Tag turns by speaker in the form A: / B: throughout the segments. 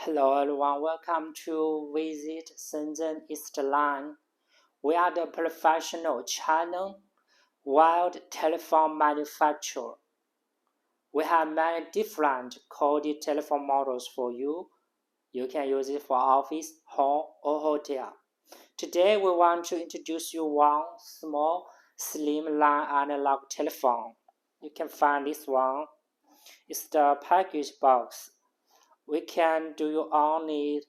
A: Hello everyone, welcome to visit Shenzhen EAST LINE. We are the professional China wired telephone manufacturer. We have many different coded telephone models for you. You can use it for office, home, or hotel. Today we want to introduce you one small slim line analog telephone. You can find this one. It's the package box. We can do your own need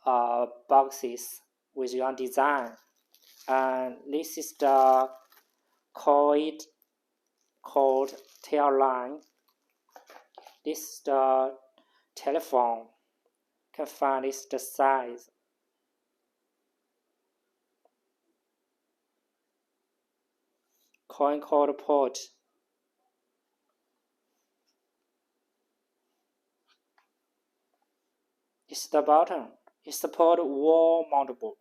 A: boxes with your design, and this is the code called tail line. This is the telephone. You can find this the size. Coin code port. It's the button. It supports wall mountable.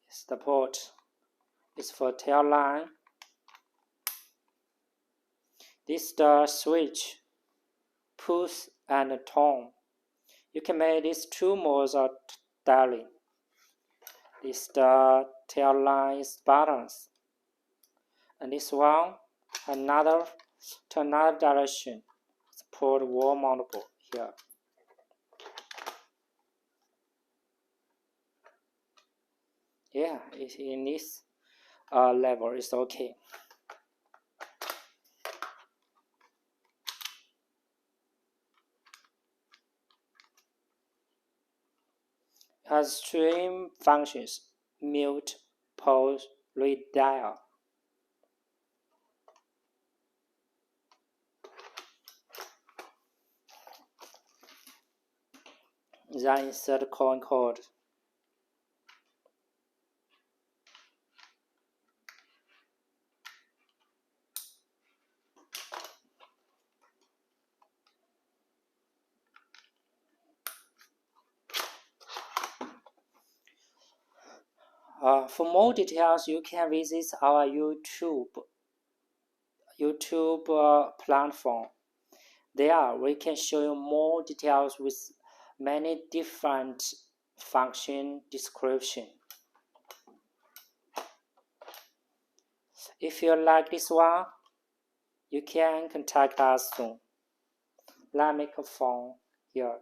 A: It's the port. It's for tail line. This is the switch, push and tone. You can make these two modes of dialing. This is the tail line buttons. And this one, another direction. Support wall mountable here. Yeah, it's in this level, it's okay. It has stream functions: mute, pause, redial. Then insert coin code. For more details, you can visit our YouTube platform. There, we can show you more details with many different function description. If you like this one, you can contact us soon. Let me make a phone here.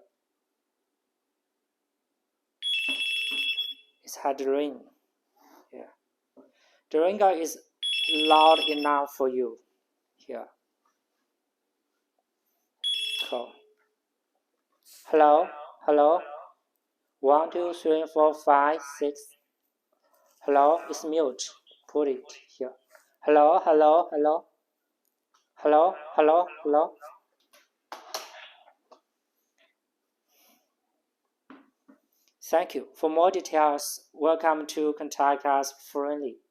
A: It had a ring. Yeah. The ringer is loud enough for you. Here. Call. Hello? Hello? 1, 2, 3, 4, 5, 6. Hello? It's mute. Put it here. Hello? Hello? Hello? Hello? Hello? Hello? Thank you. For more details, welcome to contact us friendly.